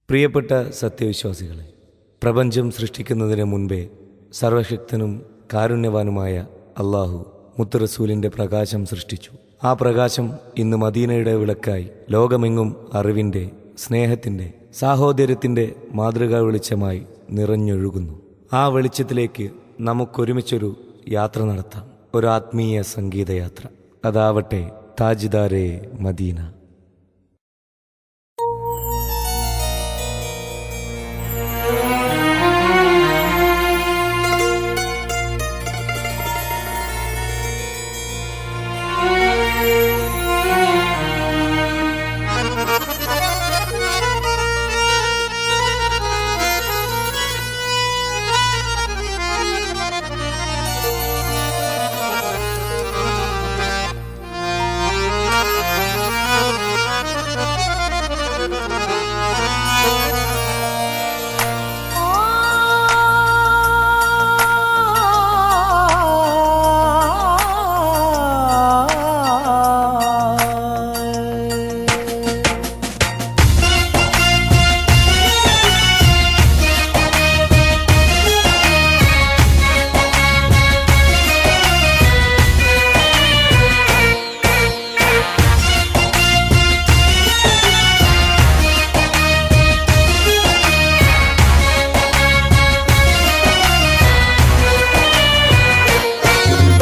പ്രിയപ്പെട്ട സത്യവിശ്വാസികളെ, പ്രപഞ്ചം സൃഷ്ടിക്കുന്നതിന് മുൻപേ സർവശക്തനും കാരുണ്യവാനുമായ അള്ളാഹു മുത്തുറസൂലിൻ്റെ പ്രകാശം സൃഷ്ടിച്ചു. ആ പ്രകാശം ഇന്ന് മദീനയുടെ വിളക്കായി ലോകമെങ്ങും അറിവിൻ്റെ, സ്നേഹത്തിൻ്റെ, സാഹോദര്യത്തിൻ്റെ മാതൃകാ വെളിച്ചമായി നിറഞ്ഞൊഴുകുന്നു. ആ വെളിച്ചത്തിലേക്ക് നമുക്കൊരുമിച്ചൊരു യാത്ര നടത്താം, ഒരു ആത്മീയ സംഗീതയാത്ര. അതാവട്ടെ താജ്ദാരെ മദീന.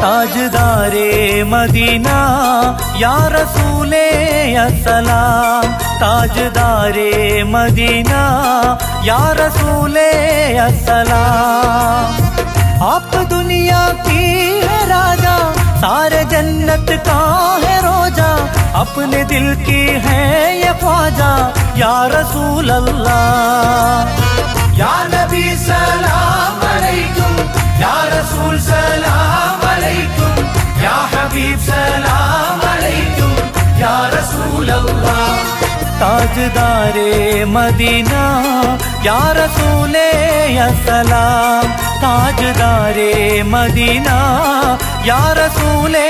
ताजदारे मदीना या रसूले अस्सलाम, ताजदारे मदीना या रसूले अस्सलाम। आप दुनिया की है राजा, सारे जन्नत का है रोजा, अपने दिल की है ये ख्वाजा या रसूल अल्लाह। या नबी सलाम अलैकुम, या रसूल सलाम अलैकुम, या हबीब सलाम अलैकुम, या रसूल अल्लाह। ताजदारे मदीना या रसूले अस्सलाम, ताजदारे मदीना या रसूले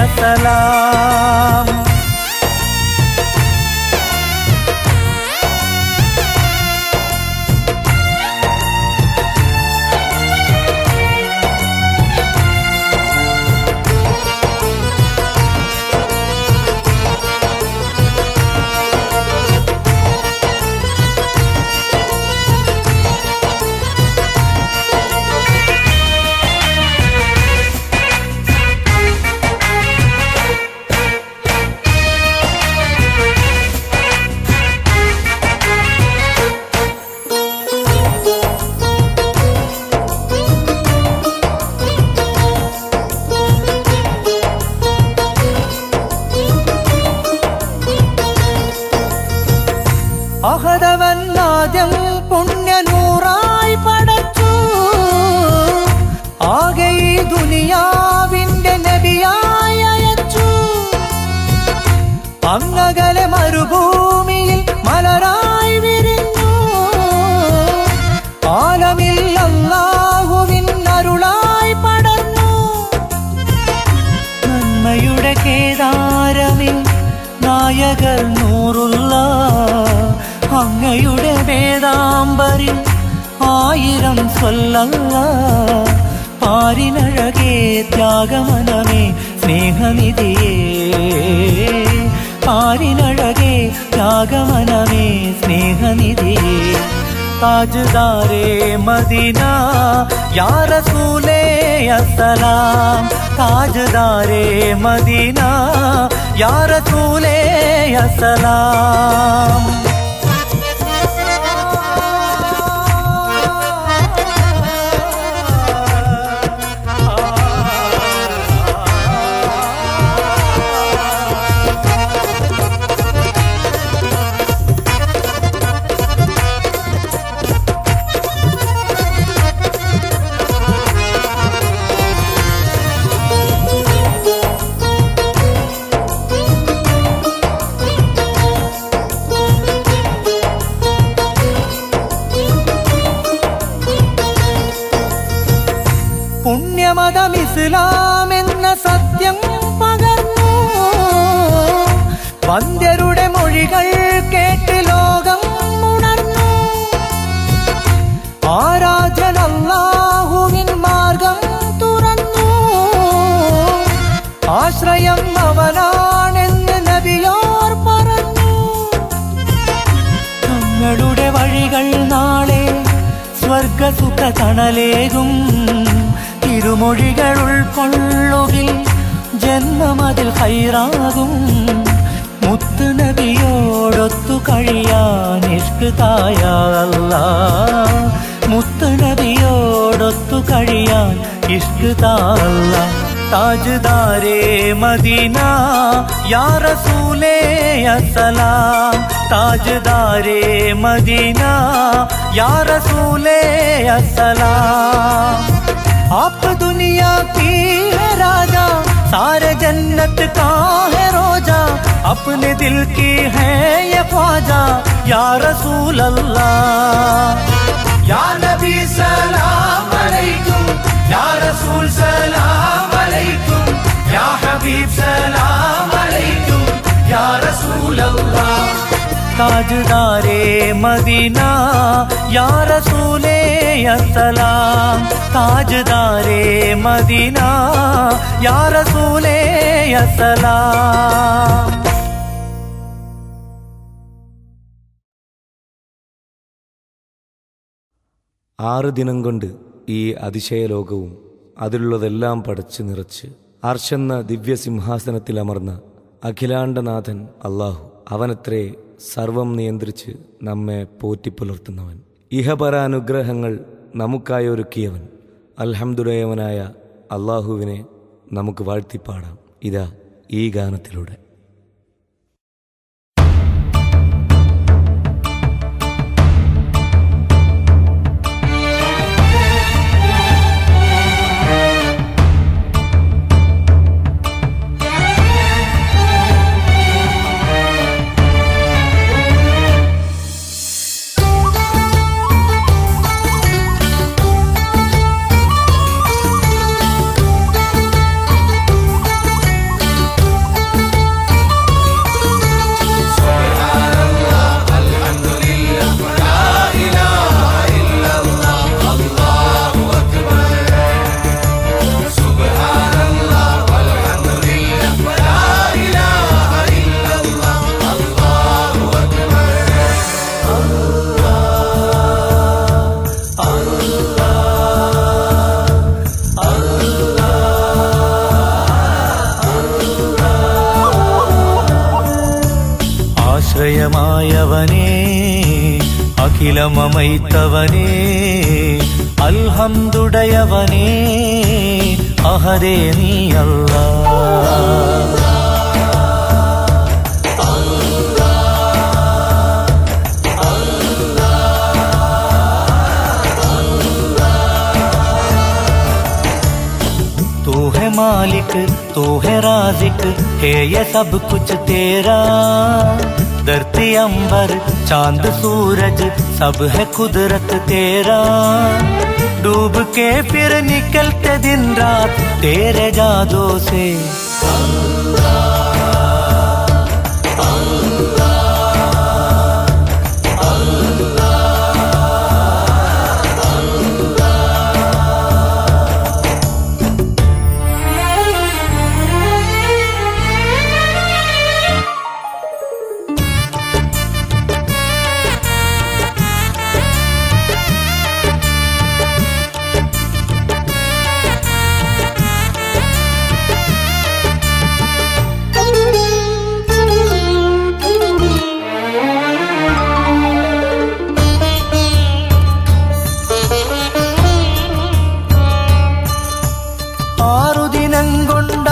अस्सलाम। അഹദവന്നാദ്യം പുണ്യനൂറായി പടച്ചു, ആകെ ഈ ദുനിയാവിന്റെ നബിയായി അയച്ചു. അങ്ങകലെ മരുഭൂമിയിൽ മലരായി വിരിഞ്ഞു, ആലമിൽ അല്ലാഹുവിൻ അരുളായി പടർന്നു. നന്മയുടെ കേദാരമിൽ നായകർ നൂറുള്ള, അങ്ങയുടെ വേദാംബരിൽ ആയിരം സ്വല്ലല്ലാഹ്. പാരിനഴകേ ത്യാഗമനമേ സ്നേഹനിധിയേ, പാരിനഴകേ ത്യാഗമനമേ സ്നേഹനിധിയേ. താജ്ദാരെ മദീന യാ റസൂലേ അസ്സലാം, താജ്ദാരെ മദീന യാ റസൂലേ അസ്സലാം। പുണ്യമതം ഇസ്ലാം എന്ന സത്യം പകർന്നു, വന്ദ്യരുടെ മൊഴികൾ കേട്ട് ലോകം ഉണർന്നു. ഞങ്ങളുടെ വഴികൾ നാളെ സ്വർഗസുഖ തണലേകും. തിരുമൊഴികൾ ഉൾക്കൊള്ളുകിൽ ജന്മമതിൽ ഹൈറാകും. മുത്ത് നബിയോടൊത്തു കഴിയാൻ ഇഷ്ക് തായ അല്ലാഹ്. മുത്ത് നബിയോടൊത്തു കഴിയാൻ ഇഷ്ക് താ അല്ലാഹ്. താജ്ദാരേ മദീന യാ റസൂലേ അസ്സലാം. ताजदारे मदीना या रसूले अस्सलाम. आप दुनिया की है राजा, सारे जन्नत का है रोजा. अपने दिल की है ये ख्वाजा या रसूल अल्लाह. या नबी सलाम अलैकुम, या रसूल सलाम अलैकुम, या हबीब सलाम अलैकुम, या रसूल अल्लाह. ताजदारे मदीना या रसूले अस्सलाम. ताजदारे मदीना या रसूले अस्सलाम. ആറ് ദിനം കൊണ്ട് ഈ അതിശയലോകവും അതിലുള്ളതെല്ലാം പടച്ചു നിറച്ച് അർശെന്ന ദിവ്യസിംഹാസനത്തിൽ അമർന്ന അഖിലാണ്ടനാഥൻ അല്ലാഹു. അവനത്രേ സർവം നിയന്ത്രിച്ച് നമ്മെ പോറ്റിപ്പുലർത്തുന്നവൻ. ഇഹപരാനുഗ്രഹങ്ങൾ നമുക്കായി ഒരുക്കിയവൻ. അൽഹംദുലില്ലാഹവനായ അല്ലാഹുവിനെ നമുക്ക് വാഴ്ത്തിപ്പാടാം ഇതാ ഈ ഗാനത്തിലൂടെ. ആശ്രയമായവനേ അഖിലമമൈത്തവനേ അൽഹംദുടയവനേ അഹദേ നീ അല്ലാഹ്. तू है मालिक तू है राज़िक है ये सब कुछ तेरा. धरती अंबर चांद सूरज सब है कुदरत तेरा. डूब के फिर निकलते दिन रात तेरे जादू से.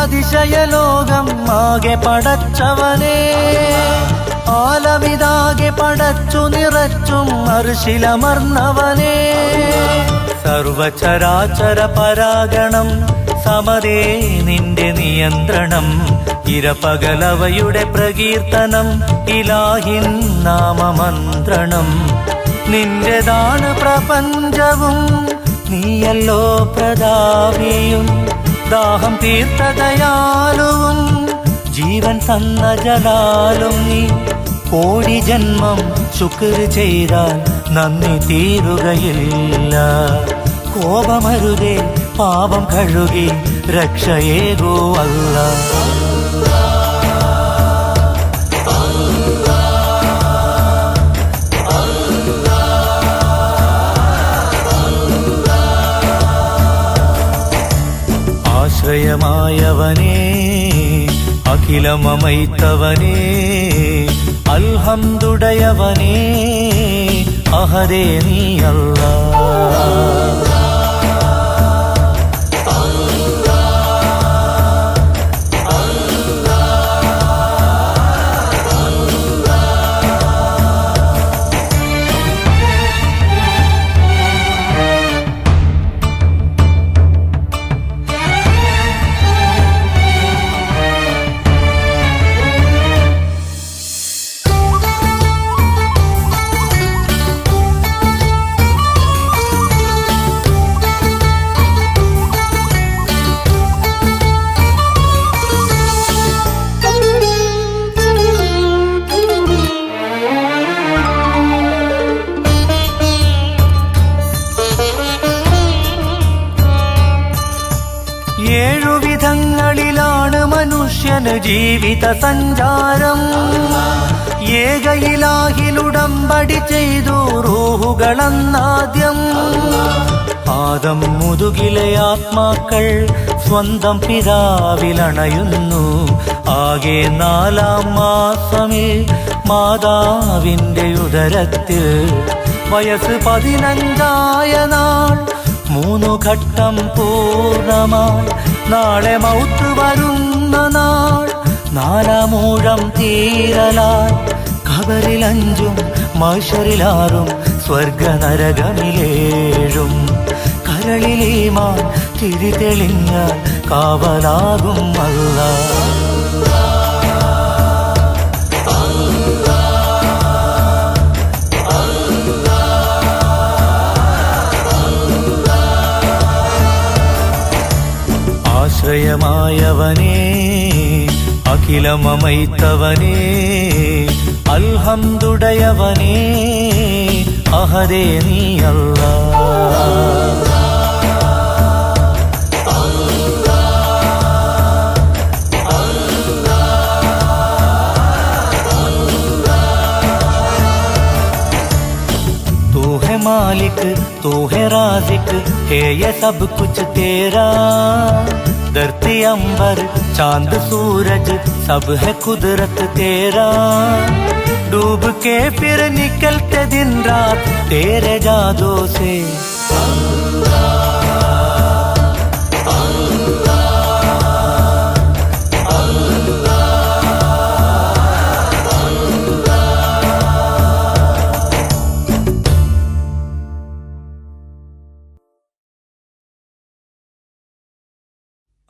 അതിശയലോകം ആകെ പടച്ചവനേ ആലമിതാകെ പടച്ചു നിറച്ചും അർശിലമർന്നവനേ. സർവചരാചര പരാഗണം സമരേ നിന്റെ നിയന്ത്രണം. ഇരപകലവയുടെ പ്രകീർത്തനം ഇലാഹിൻ നാമമന്ത്രണം. നിന്റെതാണ് പ്രപഞ്ചവും നീയല്ലോ പ്രതാപിയും. ദാഹം തീർത്ത ദയാലുവും ജീവൻ തന്ന ജലാലും നീ. കോടി ജന്മം ശുക്ർ ചെയ്താൽ നന്ദി തീരുകയില്ല. കോപമരുതേ പാപം കഴുകി രക്ഷയേകോ അല്ലാഹ്. അഖിലമമൈത്തവനേ അൽഹംദുടയവനേ അഹദേ നീ അല്ലാഹ്. ഏഴുവിധങ്ങളിലാണ് മനുഷ്യന് ജീവിത സഞ്ചാരം. ഏകയിലാഹിലുടമ്പടി ചെയ്തു റൂഹുകളന്നാദ്യം. ആദം മുതുകിലെ ആത്മാക്കൾ സ്വന്തം പിതാവിലണയുന്നു. ആകെ 4-ാം മാസമിൽ മാതാവിന്റെ ഉദരത്തിൽ. വയസ്സ് 15 നാൾ 3 ഘട്ടം പൂർണ്ണമായി. നാളെ മൗത്ത് വരുന്ന നാൾ 4-ാം ഊഴം തീരലായി. ഖബറിൽ 5-ഉം മഹ്ശറിൽ 6-ഉം സ്വർഗനരകമിലേഴും. കരളിലീമാൻ തിരിതെളിഞ്ഞാൽ കാവലാകും അല്ലാഹ്. ആശ്രയമായവനേ അഖിലമമൈത്തവനേ അൽഹംദുടയവനേ അഹദേ നീ അല്ലാഹ്. तू है मालिक तू है राज़िक है ये सब कुछ तेरा. धरती अंबर चांद सूरज सब है कुदरत तेरा. डूब के फिर निकलते दिन रात तेरे जादू से.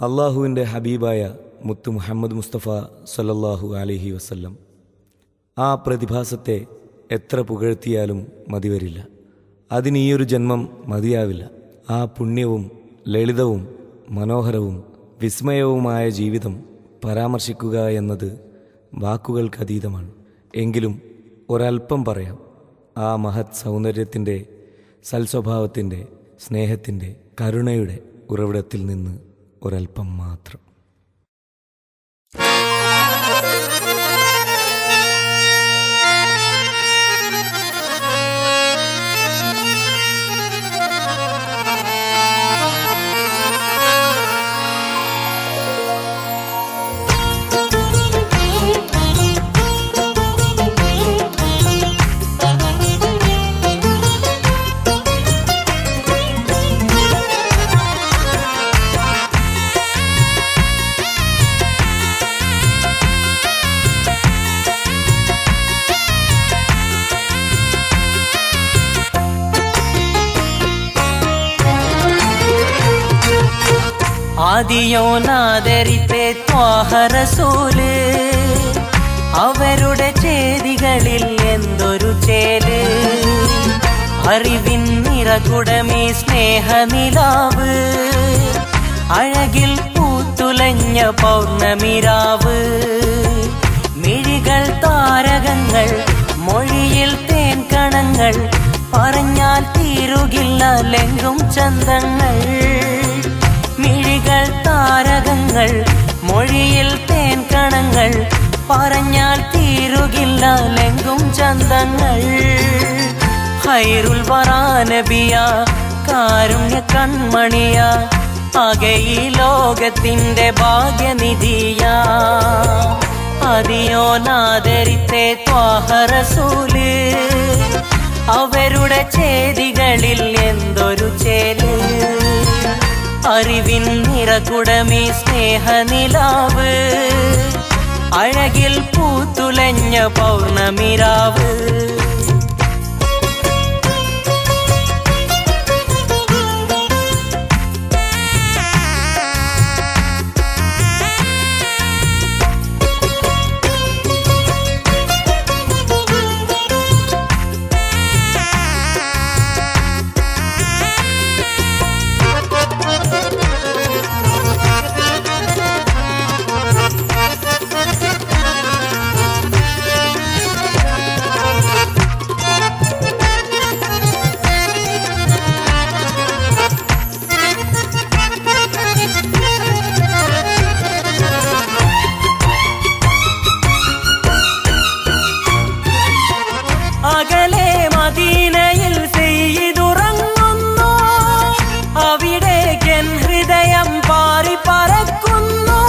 അള്ളാഹുവിൻ്റെ ഹബീബായ മുത്തു മുഹമ്മദ് മുസ്തഫ സല്ലല്ലാഹു അലൈഹി വസല്ലം ആ പ്രതിഭാസത്തെ എത്ര പുകഴ്ത്തിയാലും മതിവരില്ല. അതിന് ഈയൊരു ജന്മം മതിയാവില്ല. ആ പുണ്യവും ലളിതവും മനോഹരവും വിസ്മയവുമായ ജീവിതം പരാമർശിക്കുക എന്നത് വാക്കുകൾക്കതീതമാണ്. എങ്കിലും ഒരൽപ്പം പറയാം. ആ മഹത് സൗന്ദര്യത്തിൻ്റെ, സൽസ്വഭാവത്തിൻ്റെ, സ്നേഹത്തിൻ്റെ, കരുണയുടെ ഉറവിടത്തിൽ നിന്ന് ഒരൽപ്പം മാത്രം. ആദിയോനാദരിത്തെ ത്വാഹ റസൂല്. അവരുടെ ചേതികളിൽ എന്തൊരു ചേല്. അറിവിൻ നിറകുടമേ സ്നേഹനിലാവ്. അഴകിൽ പൂത്തുലഞ്ഞ പൗർണമിരാവ്. മിഴികൾ താരകങ്ങൾ, മൊഴിയിൽ തേൻ കണങ്ങൾ. പറഞ്ഞാൽ തീരുകില്ല ലെങ്കും ചന്തങ്ങൾ. മിഴികൾ താരകങ്ങൾ, മൊഴിയിൽ തേൻ കണങ്ങൾ. പറഞ്ഞാൽ തീരുകില്ല ലെങ്കും ചന്തങ്ങൾ. ഖൈറുൽ വറാ നബിയ, കാരുണ്യ കൺമണിയ. ആകെ ഈ ലോകത്തിന്റെ ഭാഗ്യനിധിയാ അതിയോനാദരിത്തെ ത്വാഹ റസൂല് അവരുടെ ചേതികളിൽ എന്തൊരു ചേല് അറിവിൻ നിറകുടമീ സ്നേഹനിലാവ് അഴകിൽ പൂത്തുലഞ്ഞ പൗർണമിരാവ് അകലെ മദീനയിൽ സെയ്യിദുറങ്ങുന്നു അവിടേക്കൻ ഹൃദയം പാറി പറക്കുന്നു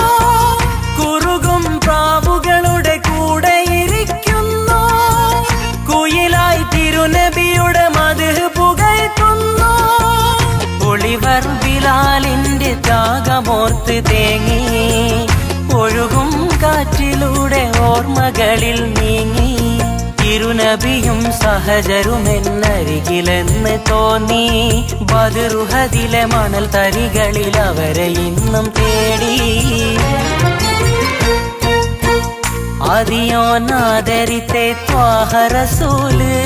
കുറുകും പ്രാവുകളുടെ കൂടെ ഇരിക്കുന്നു കുയിലായി തിരുനബിയുടെ മദ്ഹ് പുകഴ്ത്തുന്നു ഒളിവർ ബിലാലിന്റെ ത്യാഗമോർത്ത് തേങ്ങി ഒഴുകും കാറ്റിലൂടെ ഓർമ്മകളിൽ നീങ്ങി തിരുനബിയും സഹജരുമെന്നരികിലെന്ന് തോന്നി ബദറുഹദിലെ മണൽ തരികളിൽ അവരെ ഇന്നും തേടി അതിയോനാദരിത്തെ ത്വാഹ റസൂല്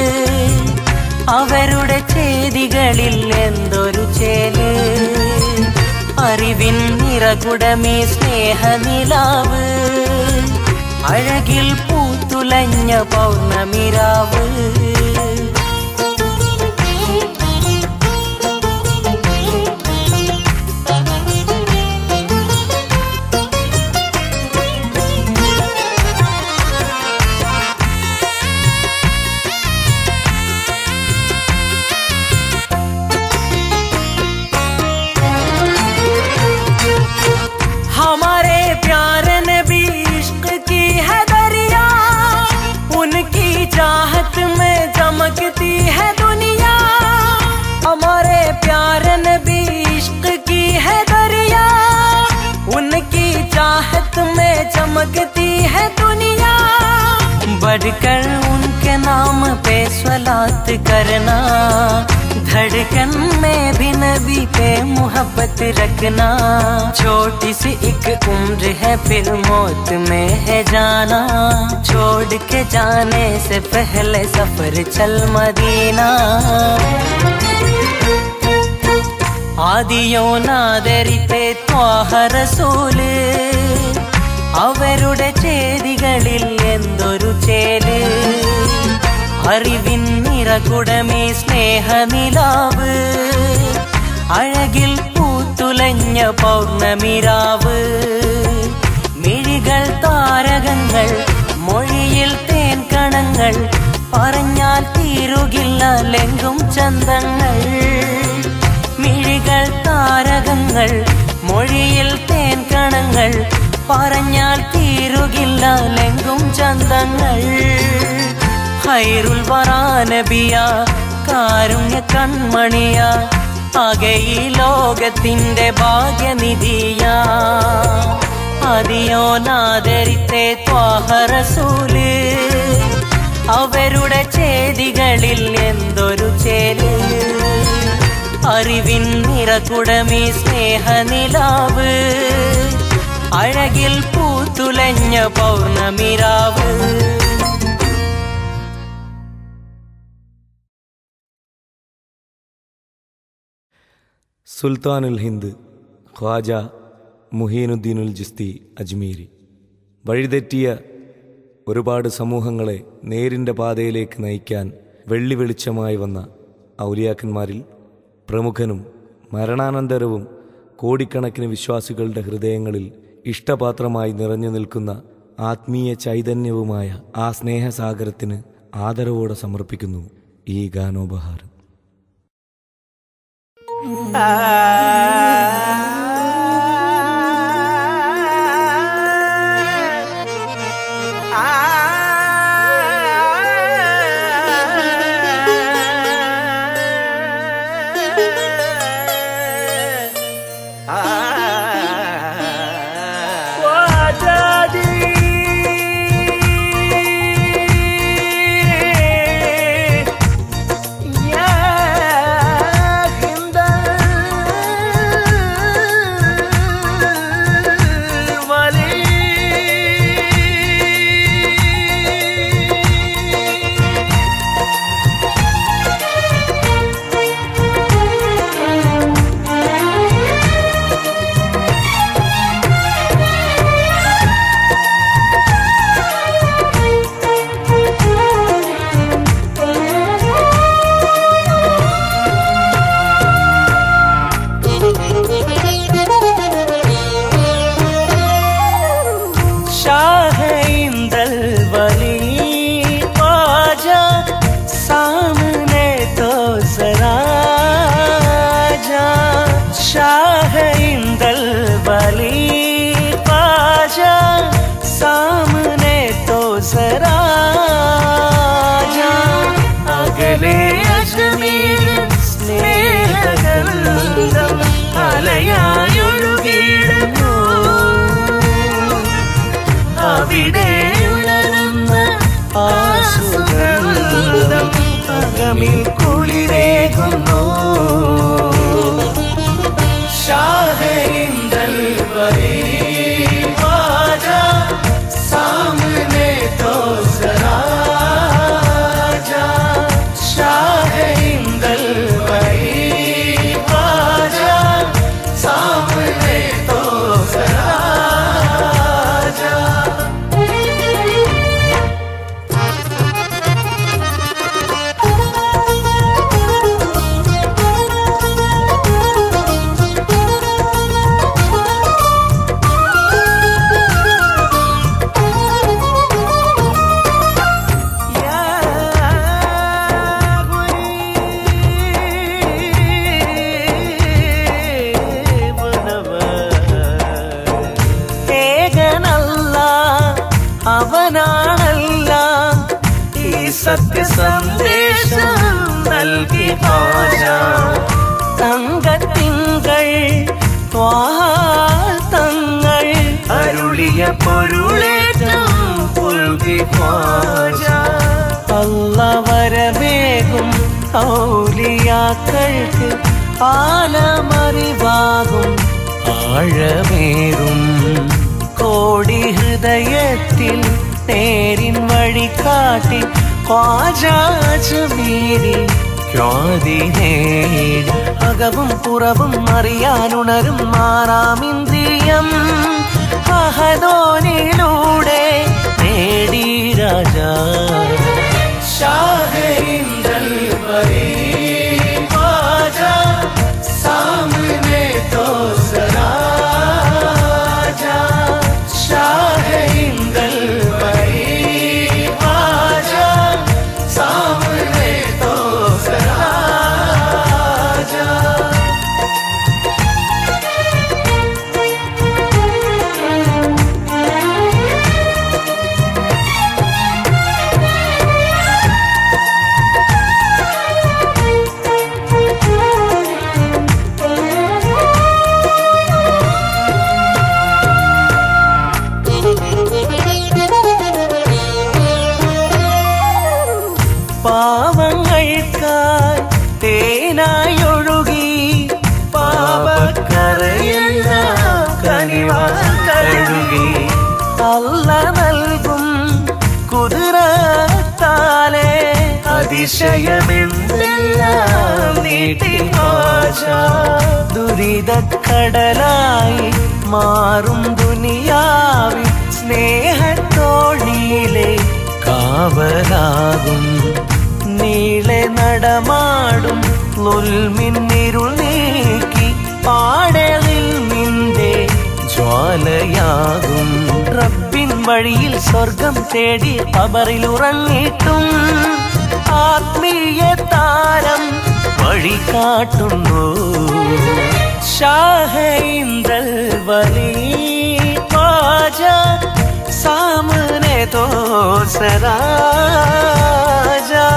അവരുടെ ചേതികളിൽ എന്തൊരു ചേല് അറിവിൻ നിറകുടമീ സ്നേഹനിലാവ് അഴകിൽ പൂത്തുലഞ്ഞ പൗർണമിരാവ് हमारे प्यारे नबी इश्क की है दरिया उनकी चाहत में चमकती है दुनिया हमारे प्यारे नबी इश्क की है दरिया उनकी चाहत में चमकती है दुनिया बढ़कर उनके नाम पे स्वलात करना धड़कन में भी नबी पे मोहब्बत रखना छोटी सी एक उम्र है फिर मौत में है जाना छोड़ के जाने से पहले सफर चल मदीना ആദിയോനാദരിത്തെ ത്വാഹ റസൂല് അവരുടെ ചേതികളിൽ എന്തൊരു ചേല് അറിവിൻ നിറകുടമീ സ്നേഹനിലാവ് അഴകിൽ പൂത്തുലഞ്ഞ പൗർണമിരാവ് മിഴികൾ താരകങ്ങൾ മൊഴിയിൽ തേൻ കണങ്ങൾ പറഞ്ഞാൽ തീരുകില്ല ലെങ്കും ചന്തങ്ങൾ മിഴികൾ താരകങ്ങൾ മൊഴിയിൽ തേൻ കണങ്ങൾ പറഞ്ഞാൽ തീരുകില്ല ലെങ്കും ചന്തങ്ങൾ ഖൈറുൽ വറാ നബിയ കാരുണ്യ കൺമണിയ ആകെ ഈ ലോകത്തിന്റെ ഭാഗ്യനിധിയാ അതിയോനാദരിത്തെ ത്വാഹ റസൂല് അവരുടെ ചേതികളിൽ എന്തൊരു ചേല് അറിവിൻ നിറകുടമീ സ്നേഹനിലാവ് അഴകിൽ പൂത്തുലഞ്ഞ പൗർണമിരാവ് സുൽത്താനുൽ ഹിന്ദ് ഖ്വാജ മുഹീനുദ്ദീനുൽ ജിസ്തി അജ്മീരി വഴിതെറ്റിയ ഒരുപാട് സമൂഹങ്ങളെ നേരിൻ്റെ പാതയിലേക്ക് നയിക്കാൻ വെള്ളി വെളിച്ചമായി വന്ന ഔലിയാക്കന്മാരിൽ പ്രമുഖനും മരണാനന്തരവും കോടിക്കണക്കിന് വിശ്വാസികളുടെ ഹൃദയങ്ങളിൽ ഇഷ്ടപാത്രമായി നിറഞ്ഞു നിൽക്കുന്ന ആത്മീയ ചൈതന്യവുമായ ആ സ്നേഹസാഗരത്തിന് ആദരവോടെ സമർപ്പിക്കുന്നു ഈ ഗാനോപഹാരം. സത്യസന്ദേശം നൽകി ഖ്വാജ. തങ്കത്തിങ്കൾ തങ്ങൾ അരുളിയ പൊരുളേറ്റം പുൽകി ഖ്വാജ. അല്ലാഹുവരമേകും ഔലിയാക്കൾക്ക് ആലമറിവാകും ആഴമേറും കോടി ഹൃദയത്തിൽ നേരിൻ വഴി കാട്ടി ഖ്വാജ അജ്മീരി ഖ്യാതിനേടി. അകവും പുറവും അറിയാനുണരും മാറാമിന്ദ്രിയം അഹദോനിലൂടെ നേടി രാജാ. ഷാഹേ ഇന്ദൽ ബരീ ഖ്വാജ സാമനെ തോ സരാ जा. ഷാഹേ ഇന്ദൽ ബരീ ഖ്വാജ സാമനെ തോ സരാ जा. പാവങ്ങൾക്കായി തേനായൊഴുകി പാപക്കരയെല്ലാം കനിവാക്കഴുകി. അല്ല നൽകും കുതിരത്താലെ അതിശയമെന്തെല്ലാം നീട്ടി ഖ്വാജ. ദുരിതക്കടലായി മാറും ദുനിയാവിൽ സ്നേഹത്തോണിയിലെ കാവലാകും. നീളെ നടമാടും ലുൽമിന്നിരുൾ നീക്കി പാടലിൽ നിന്റെ ജ്വാലയാകും. റബ്ബിൻ വഴിയിൽ സ്വർഗം തേടി ഖബറിൽ ഉറങ്ങിയിട്ടും ആത്മീയ താരം വഴി കാട്ടുന്നു. ഷാഹേ ഇന്ദൽ ബരീ ഖ്വാജ सामने तो सरा जा.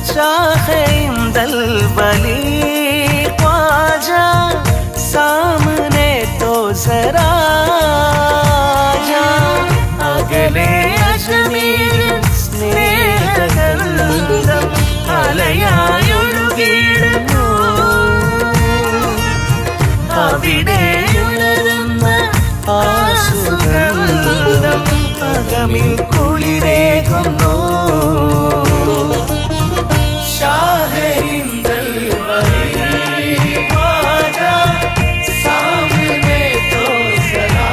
ഷാഹേ ഇന്ദൽ ബരീ ഖ്വാജ സാമനെ തോ സരാ जा. അകലെ അജ്മീർ സ്നേഹഗന്ധം അലയായൊഴുകിയിടുന്നു. അവിടെ ഉണരുന്ന ആ സുഗന്ധം അകമിൽ കുളിരേകുന്നു. ഷാഹേ ഇന്ദൽ ബരീ ഖ്വാജ സാമനെ തോ സരാ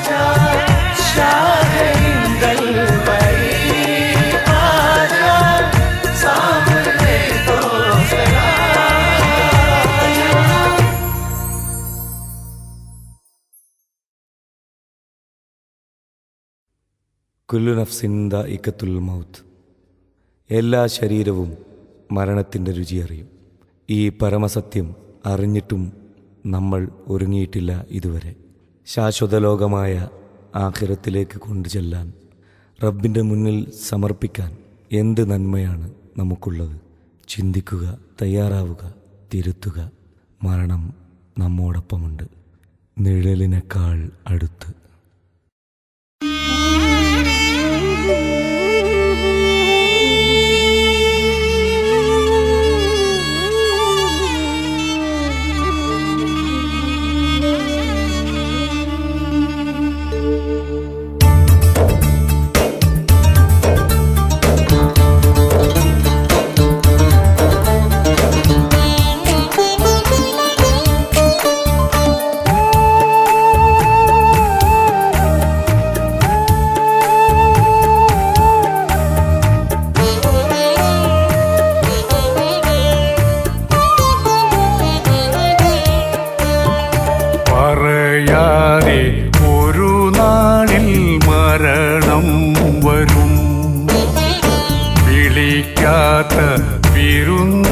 जा. ഷാഹേ ഇന്ദൽ ബരീ ഖ്വാജ സാമനെ തോ സരാ जा. കുല്ലു നഫ്സിൻ ദാഇഖത്തുൽ മൗത്ത്. എല്ലാ ശരീരവും മരണത്തിൻ്റെ രുചിയറിയും. ഈ പരമസത്യം അറിഞ്ഞിട്ടും നമ്മൾ ഒരുങ്ങിയിട്ടില്ല ഇതുവരെ. ശാശ്വത ലോകമായ ആഖിറത്തിലേക്ക് കൊണ്ടുചെല്ലാൻ, റബ്ബിൻ്റെ മുന്നിൽ സമർപ്പിക്കാൻ എന്ത് നന്മയാണ് നമുക്കുള്ളത്? ചിന്തിക്കുക, തയ്യാറാവുക, തിരുത്തുക. മരണം നമ്മോടൊപ്പമുണ്ട്, നിഴലിനേക്കാൾ അടുത്ത്.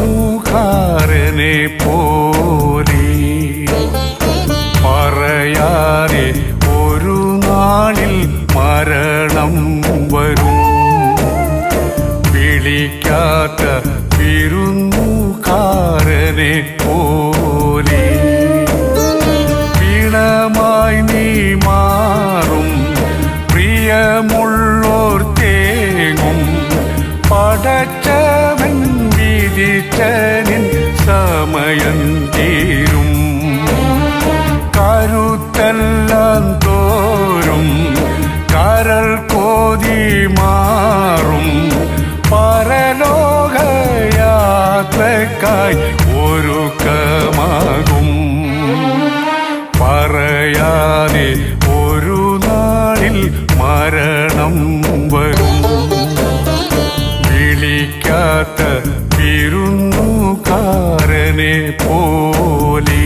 വിരുന്നുകാരനെ പോലെ പറയാതെ ഒരു നാളിൽ മരണം വരും. വിളിക്കാത്ത വിരുന്നുകാരനെ പോലെ വീണമായി നീ മാറും പ്രിയമുള്ളോർ തേങ്ങും പടച്ചവൻ വിധിച്ചനിൻ സമയം തീരും കരുത്തെല്ലാം തോരും കരൾ കോതി മാറും പരലോകയാത്രക്കായി ഒരുക്കമാകും പറയാതെ ഒരു നാളിൽ മരണം വരും വിളിക്കാത്ത വിരുന്നുകാരനെ പോലെ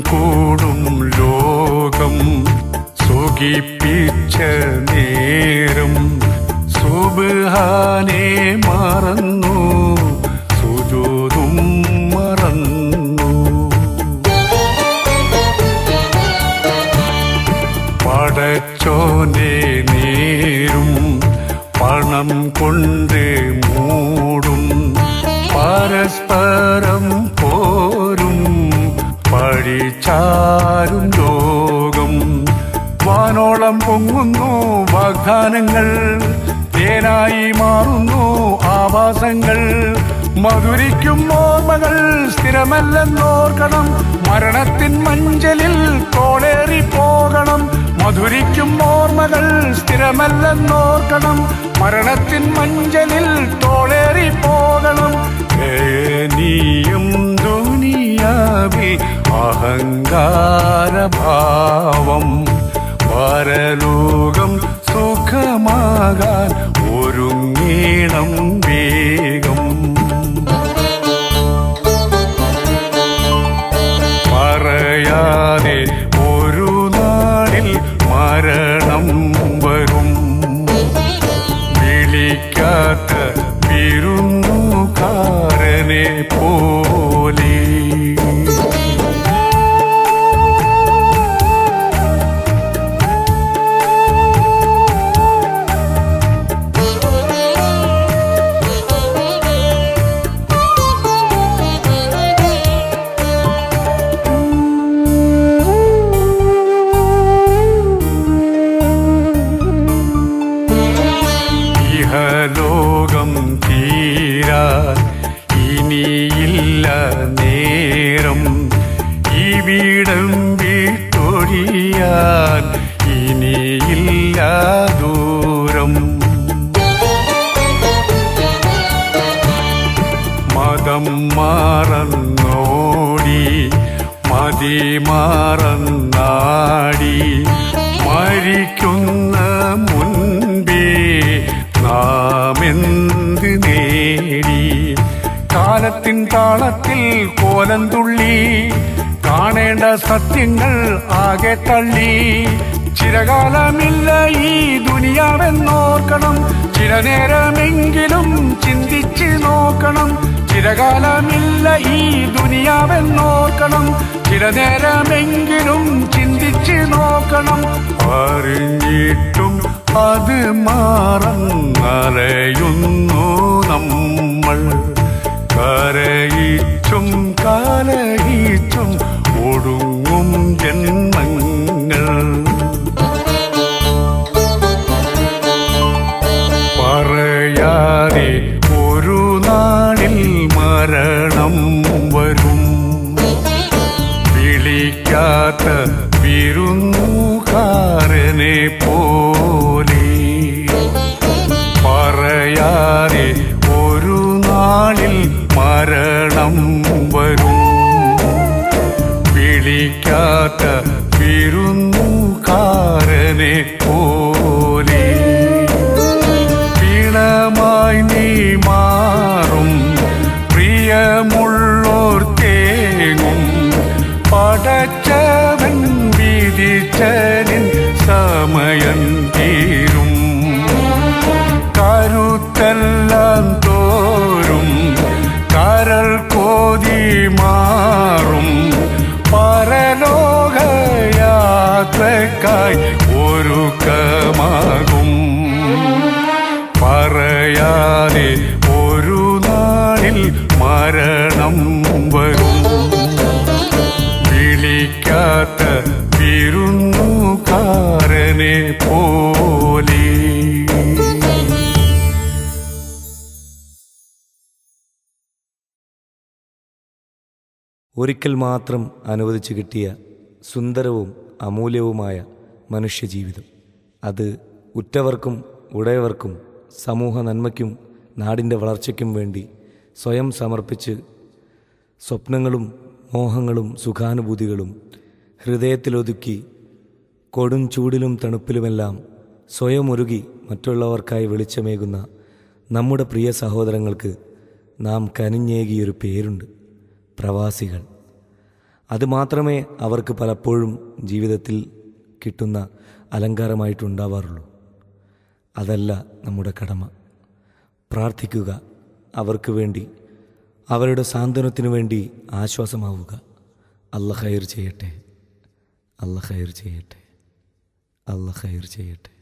കൂടും ലോകം സുഖിപ്പിച്ച നേരം സുബ്ഹാനെ മറന്നു സുജൂദും മറന്നു പടച്ചോനെ നേരും പണം കൊണ്ട് മൂടും പരസ്പരം പോരും പഴിച്ചാരും ലോകം വാനോളം പൊങ്ങുന്നു വാഗ്ദാനങ്ങൾ തേനായി മാറുന്നു ആവാസങ്ങൾ മധുരിക്കും ഓർമ്മകൾ സ്ഥിരമല്ലെന്നോർക്കണം മരണത്തിൻ മഞ്ചലിൽ തോളേറി പോകണം മധുരിക്കും ഓർമ്മകൾ സ്ഥിരമല്ലെന്നോർക്കണം മരണത്തിൻ മഞ്ചലിൽ തോളേറി പോകണം നീയും ദുനിയാവി അഹങ്കാരഭാവം പരലോകം സുഖമാകാൻ ഒരുങ്ങീണം വേഗം പറയാതെ ഒരു നാളിൽ മരണം വരും വിളിക്കാത്ത വിരുന്നുകാരനെ പോലെ ലോകം തീരാൻ ഇനിയില്ല നേരം ഇവിടം വിട്ടൊഴിയാൻ ഇനിയില്ല ദൂരം മതം മാറന്നോടി മതി മാറന്നാടി മരിക്കുന്ന മുൻപേ നാം എന്ത് നേടി കാലത്തിൻ താളത്തിൽ കോലം തുള്ളി കാണേണ്ട സത്യങ്ങൾ ആകെ തള്ളി ചിരകാലമില്ല ഈ ദുനിയാവെന്നോർക്കണം ചിരനേരമെങ്കിലും ചിന്തിച്ച് നോക്കണം ചിരകാലമില്ല ഈ ദുനിയാവെന്നോർക്കണം ചിരനേരമെങ്കിലും ചിന്തിച്ച് നോക്കണം അറിഞ്ഞിട്ടും അത് മറന്നലയുന്നു നമ്മൾ കരയിച്ചും കലഹിച്ചും ഒടുങ്ങും ജന്മങ്ങൾ പറയാതെ ഒരു നാളിൽ മരണം വരും വിളിക്കാത്ത വിരുന്നുകാരനെ പോലെ പറയാതെ ഒരു നാളിൽ മരണം വരും വിളിക്കാത്ത വിരുന്നുകാരനെ പോലെ വീണമായി തോരും കരൾ കോതി മാറും പരലോകയാത്രക്കായി ഒരുക്കമാകും. പറയാതെ ഒരു നാളിൽ മരണം വരും. വിളിക്കാത്ത വിരുന്നുകാരനെ പോലെ. ഒരിക്കൽ മാത്രം അനുവദിച്ചു കിട്ടിയ സുന്ദരവും അമൂല്യവുമായ മനുഷ്യജീവിതം, അത് ഉറ്റവർക്കും ഉടയവർക്കും സമൂഹ നന്മയ്ക്കും നാടിൻ്റെ വളർച്ചയ്ക്കും വേണ്ടി സ്വയം സമർപ്പിച്ച് സ്വപ്നങ്ങളും മോഹങ്ങളും സുഖാനുഭൂതികളും ഹൃദയത്തിലൊതുക്കി കൊടും ചൂടിലും തണുപ്പിലുമെല്ലാം സ്വയം ഒരുകി മറ്റുള്ളവർക്കായി വെളിച്ചമേകുന്ന നമ്മുടെ പ്രിയ സഹോദരങ്ങൾക്ക് നാം കനിഞ്ഞേകിയൊരു പേരുണ്ട്: പ്രവാസികൾ. അതുമാത്രമേ അവർക്ക് പലപ്പോഴും ജീവിതത്തിൽ കിട്ടുന്ന അലങ്കാരമായിട്ടുണ്ടാവാറുള്ളൂ. അതല്ല നമ്മുടെ കടമ. പ്രാർത്ഥിക്കുക, അവർക്ക് വേണ്ടി, അവരുടെ സാന്ത്വനത്തിനു വേണ്ടി ആശ്വാസമാവുക. അല്ലാഹ് ഖൈർ ചെയ്യട്ടെ, അല്ലാഹ് ഖൈർ ചെയ്യട്ടെ, അല്ലാഹ് ഖൈർ ചെയ്യട്ടെ.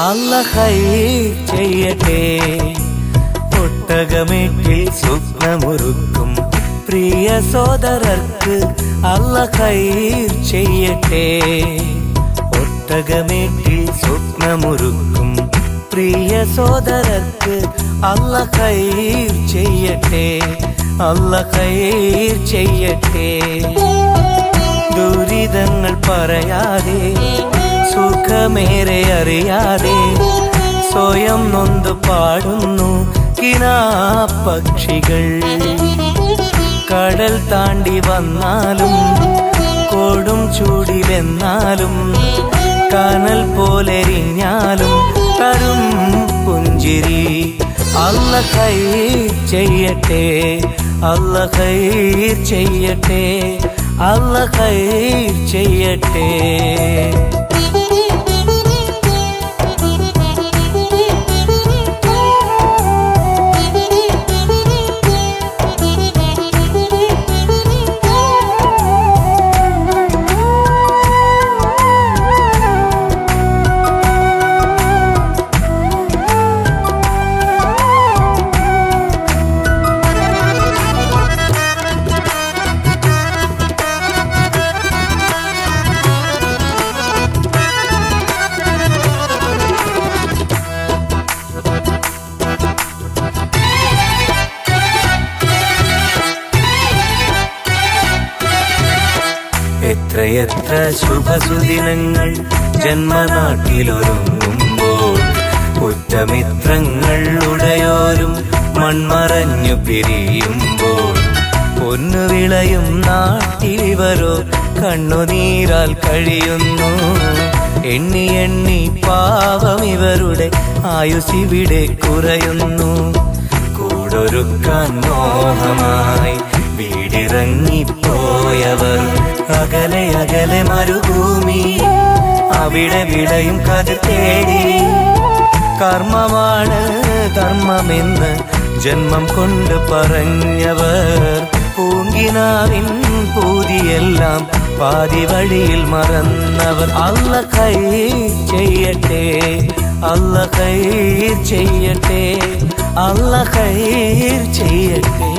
അല്ലാഹ് ഖൈർ ചെയ്യട്ടെ. ഒട്ടകമേട്ടിൽ സ്വപ്നമൊരുക്കും പ്രിയ സോദരർക്ക് അല്ലാഹ് ഖൈർ ചെയ്യട്ടെ. ഒട്ടകമേട്ടിൽ സ്വപ്നമൊരുക്കും പ്രിയ സോദരർക്ക് അല്ലാഹ് ഖൈർ ചെയ്യട്ടെ, അല്ലാഹ് ഖൈർ ചെയ്യട്ടെ. ദുരിതങ്ങൾ പറയാതെ സുഖമേറെ അറിയാതെ സ്വയം നൊന്തു പാടുന്നു കിനാപ്പക്ഷികൾ. കടൽ താണ്ടി വന്നാലും കൊടും ചൂടിലെന്നാലും കനൽ പോലെരിഞ്ഞാലും തരും പുഞ്ചിരി. അല്ലാഹ് ഖൈർ ചെയ്യട്ടെ, അല്ലാഹ് ഖൈർ ചെയ്യട്ടെ, അല്ലാഹ് ഖൈർ ചെയ്യട്ടെ. എത്രയെത്ര ശുഭസുദിനങ്ങൾ ജന്മനാട്ടിലൊരുങ്ങുമ്പോൾ ഉറ്റമിത്രങ്ങൾ ഉടയോരും മൺമറഞ്ഞു പിരിയുമ്പോൾ പൊന്നു വിളയും നാട്ടിലിവരോ കണ്ണുനീരാൽ കഴിയുന്നു. എണ്ണി എണ്ണി പാവം ഇവരുടെ ആയുസിവിടെ കുറയുന്നു. കൂടൊരുക്കാൻ മോഹമായി വീടിറങ്ങിപ്പോയവർ അകലെ അകലെ മരുഭൂമി അവിടെ വിളയും കതിർ തേടി. കർമ്മമാണ് ധർമ്മമെന്ന് ജന്മം കൊണ്ട് പറഞ്ഞവർ പൂങ്കിനാവിൻ പൂതിയെല്ലാം പാതി വഴിയിൽ മറന്നവർ. അല്ലാഹ് ഖൈർ ചെയ്യട്ടെ, അല്ലാഹ് ഖൈർ ചെയ്യട്ടെ, അല്ലാഹ് ഖൈർ ചെയ്യട്ടെ.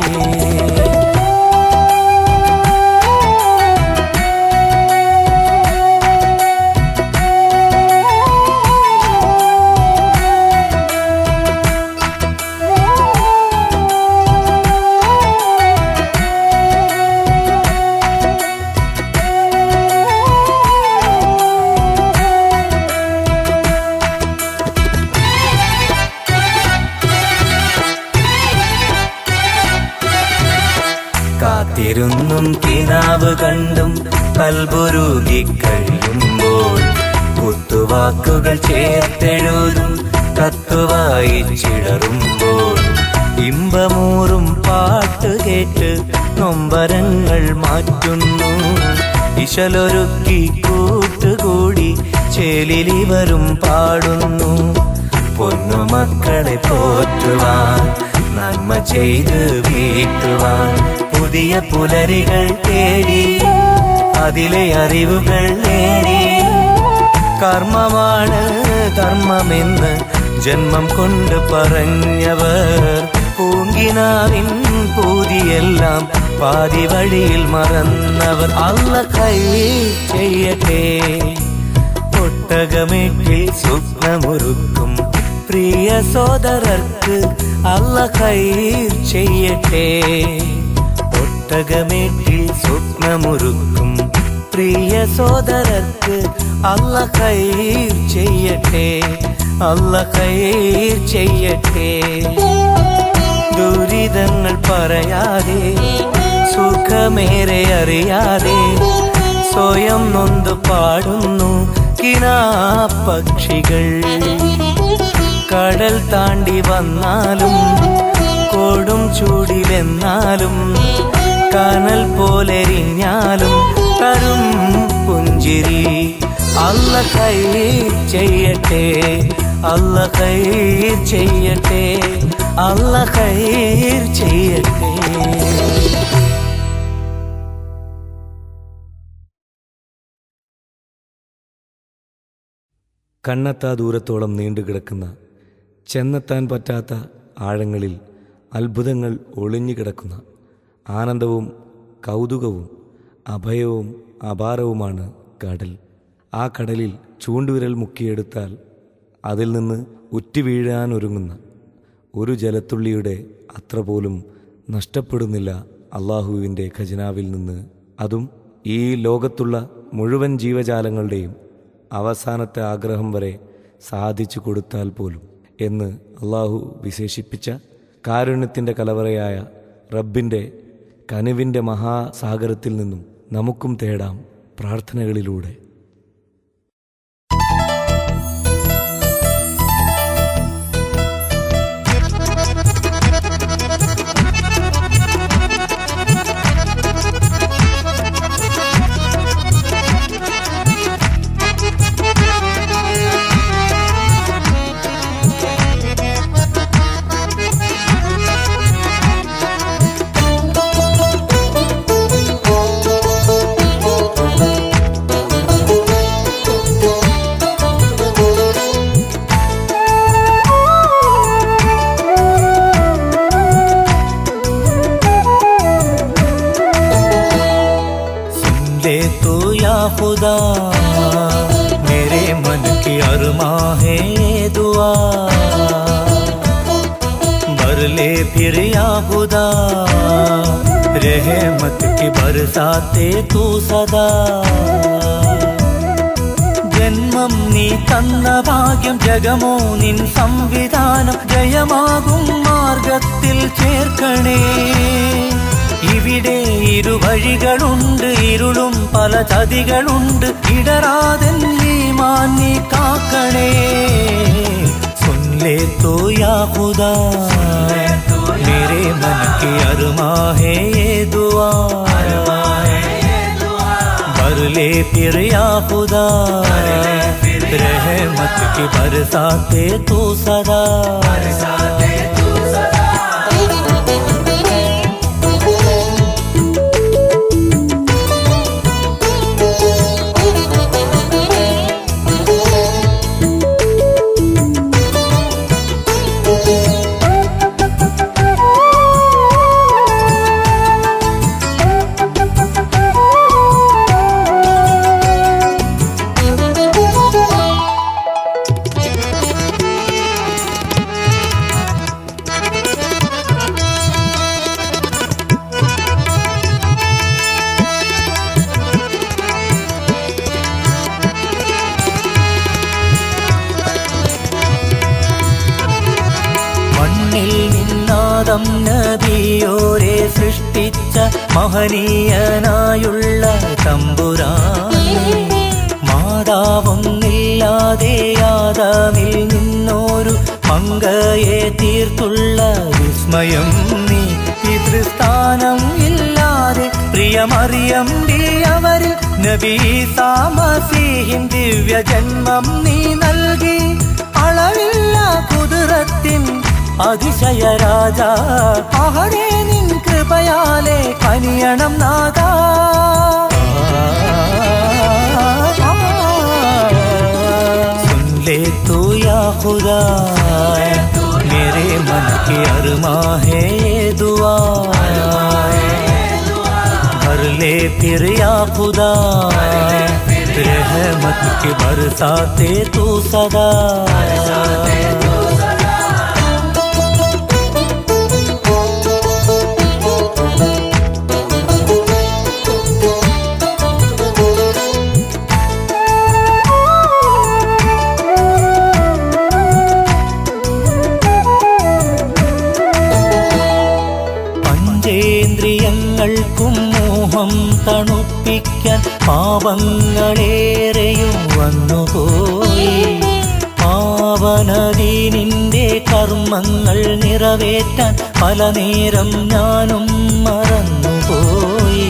കാത്തിരുന്നും കിനാവ് കണ്ടും കൽബുരുകി കഴിയുമ്പോൾ കുത്തുവാക്കുകൾ ചേർത്തെഴുതും കത്തുവായിച്ചിടറുമ്പോൾ ഇമ്പമൂറും പാട്ട് കേട്ട് നൊമ്പരങ്ങൾ മാറ്റുന്നു. ഇശലൊരുക്കി കൂട്ടുകൂടി ചേലിലിവരും പാടുന്നു. പൊന്നുമക്കളെ പോറ്റുവാൻ നന്മ ചെയ്ത് വീട്ടുവാൻ പുതിയ പുലരികൾ തേടി അതിലെ അറിവുകൾ നേടി. കർമ്മമാണ് ധർമ്മമെന്ന് ജന്മം കൊണ്ട് പറഞ്ഞവർ പൂങ്കിനാവിൻ പൂതിയെല്ലാം പാതി വഴിയിൽ മറന്നവർ. അല്ല ഖൈർ ചെയ്യട്ടെ ഒട്ടകമേറ്റിൽ സ്വപ്നമൊരുക്കും പ്രിയ സോദരർക്ക്. അല്ല ഖൈർ ചെയ്യട്ടെ ഒട്ടകമേറ്റിൽ സ്വപ്നമൊരുക്കും പ്രിയ സോദരർക്ക്. അല്ല ഖൈർ ചെയ്യട്ടെ, അല്ല ഖൈർ ചെയ്യട്ടെ. ദുരിതങ്ങൾ പറയാതെ സുഖമേറെ അറിയാതെ സ്വയം നൊന്തു പാടുന്നു കിനാപ്പക്ഷികൾ. കടൽ താണ്ടി വന്നാലും കൊടും ചൂടിലെന്നാലും കനൽ പോലെരിഞ്ഞാലും തരും പുഞ്ചിരി. അല്ല ഖൈർ ചെയ്യട്ടെ, അല്ല ഖൈർ ചെയ്യട്ടെ, അല്ല ഖൈർ ചെയ്യട്ടെ. കണ്ണെത്താ ദൂരത്തോളം നീണ്ടുകിടക്കുന്ന ചെന്നെത്താൻ പറ്റാത്ത ആഴങ്ങളിൽ അത്ഭുതങ്ങൾ ഒളിഞ്ഞുകിടക്കുന്ന ആനന്ദവും കൗതുകവും അഭയവും അപാരവുമാണ് കടൽ. ആ കടലിൽ ചൂണ്ടുവിരൽ മുക്കിയെടുത്താൽ അതിൽ നിന്ന് ഉറ്റുവീഴാനൊരുങ്ങുന്ന ഒരു ജലത്തുള്ളിയുടെ അത്ര പോലും നഷ്ടപ്പെടുന്നില്ല അള്ളാഹുവിൻ്റെ ഖജനാവിൽ നിന്ന്. അതും ഈ ലോകത്തുള്ള മുഴുവൻ ജീവജാലങ്ങളുടെയും അവസാനത്തെ ആഗ്രഹം വരെ സാധിച്ചു കൊടുത്താൽ പോലും എന്ന് അള്ളാഹു വിശേഷിപ്പിച്ച കാരുണ്യത്തിൻ്റെ കലവറയായ റബ്ബിൻ്റെ കനിവിൻ്റെ മഹാസാഗരത്തിൽ നിന്നും നമുക്കും തേടാം പ്രാർത്ഥനകളിലൂടെ. खुदा मेरे मन की अरमा है दुआ भर ले फिर या खुदा रहमत की बरसाते तू सदा ജന്മം നീ തന്ന ഭാഗ്യം ജഗമോ നിൻ സംവിധാനം ജയമാകും മാർഗത്തിൽ ചേർക്കണേ ഇവിടെ ഇരുവഴികളുണ്ട് ഇരുളും പല ചതികളുണ്ട് ഇടറാതെ ഈമാൻ നീ കാക്കണേ सुन ले तो या खुदा मेरे मन की अरमा है ये दुआ भर ले फिर या खुदा रहमत की बरसाते तू सदा നബിയോരെ സൃഷ്ടിച്ച മഹനീയനായുള്ള തമ്പുരാനേ, മാതാവൊന്നില്ലാതെ ആദാമിൽ നിന്നൊരു മങ്കയെ തീർത്തുള്ള വിസ്മയം നീ. പിതൃസ്ഥാനം ഇല്ലാതെ പ്രിയമറിയം അവരിൽ നബി ഈസാ മസീഹിൻ ദിവ്യജന്മം നീ നൽകി. അളവില്ല കുദ്റത്തിൻ അതിശയ രാജാ, അഹദേ നിൻ കൃപയാലെ കനിയണം നാദാ. सुन ले तू या खुदा, मेरे मन की अरमा है ये दुआ. भर ले फिर या खुदा, रहमत की बरसाते तू सदा. പഞ്ചേന്ദ്രിയങ്ങൾക്കും മോഹം തണുപ്പിക്കാൻ പാപങ്ങളേറെയും വന്നുപോയി. പാവനദീനിന്റെ കർമ്മങ്ങൾ നിറവേറ്റാൻ പല നേരം ഞാനും മറന്നുപോയി.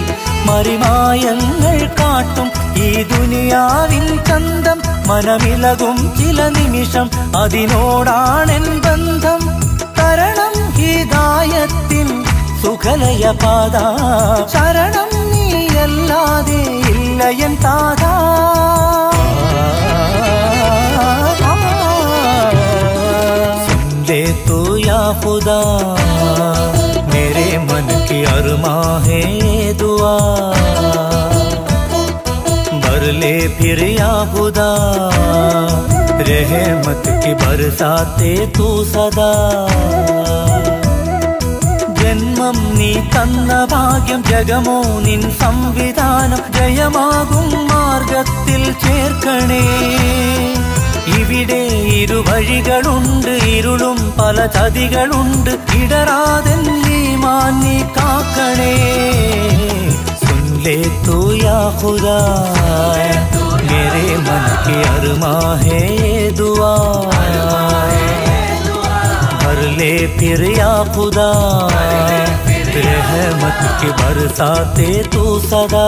മറിമായങ്ങൾ കാട്ടും ഈ ദുനിയാവിൻ ചന്തം, മനമിളകും ചില നിമിഷം അതിനോടാണെൻ ബന്ധം. തരണം ഹിദായത്തിൻ സുഖലയ പാത, ശരണം നീയല്ലാതെ ഇല്ലയൻ താതാ. सुन ले तू या खुदा, मेरे मन की अरमा है ये दुआ. भर ले फिर या खुदा, रहमत की बरसाते तू सदा. ജന്മം നീ തന്ന ഭാഗ്യം, ജഗമോ നിൻ സംവിധാനം, ജയമാകും മാർഗത്തിൽ ചേർക്കണേ. ഇവിടെ ഇരുവഴികളുണ്ട്, ഇരുളും പല ചതികളുണ്ട്, ഇടറാതെ ഈമാൻ നീ കാക്കണേ. सुन ले तू या खुदा, मेरे मन की अरमा है ये दुआ. भर ले फिर या खुदा, रहमत की बरसाते तू सदा.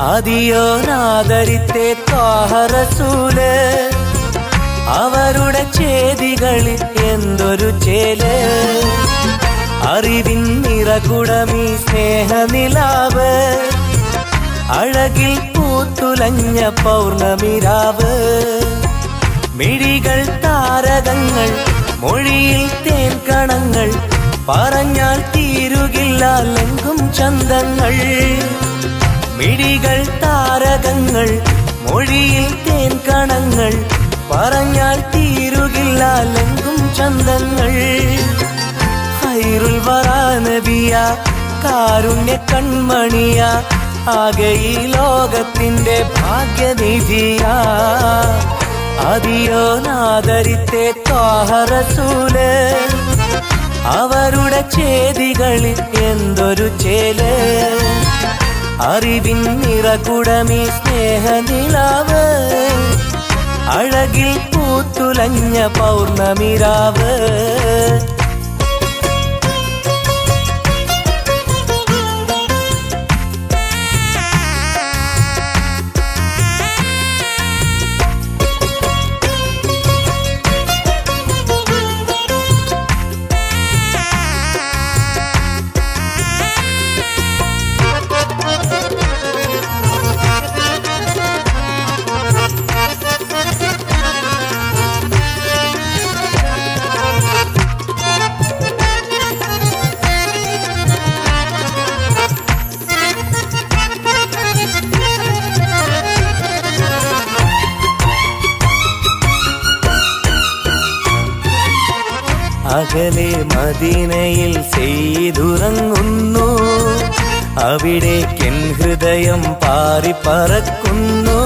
അതിയോനാദരിത്തെ ത്വാഹ റസൂല്, അവരുടെ ചേതികളിൽ എന്തൊരു ചേല്. അറിവിൻ നിറകുടമീ സ്നേഹനിലാവ്, അഴകിൽ പൂത്തുലഞ്ഞ പൗർണമിരാവ്. മിഴികൾ താരകങ്ങൾ, മൊഴിയിൽ തേൻ കണങ്ങൾ, പറഞ്ഞാൽ തീരുകില്ല ലെങ്കും ചന്തങ്ങൾ. മിഴികൾ താരകങ്ങൾ, മൊഴിയിൽ തേൻ കണങ്ങൾ, പറഞ്ഞാൽ തീരുകില്ല ലെങ്കും ചന്തങ്ങൾ. ഖൈറുൽ വറാ നബിയ, കാരുണ്യ കൺമണിയ, ആകെ ഈ ലോകത്തിന്റെ ഭാഗ്യനിധിയ. അതിയോനാദരിത്തെ ത്വാഹ റസൂല്, അവരുടെ ചേതികളിൽ എന്തൊരു ചേല്. അറിവിൻ നിറകുടമീ സ്നേഹനിലാവ്, അഴകിൽ പൂത്തുലഞ്ഞ പൗർണമിരാവ്. അകലെ മദീനയിൽ സെയ്തുറങ്ങുന്നു, അവിടേക്കെൻ ഹൃദയം പാറിപ്പറക്കുന്നു.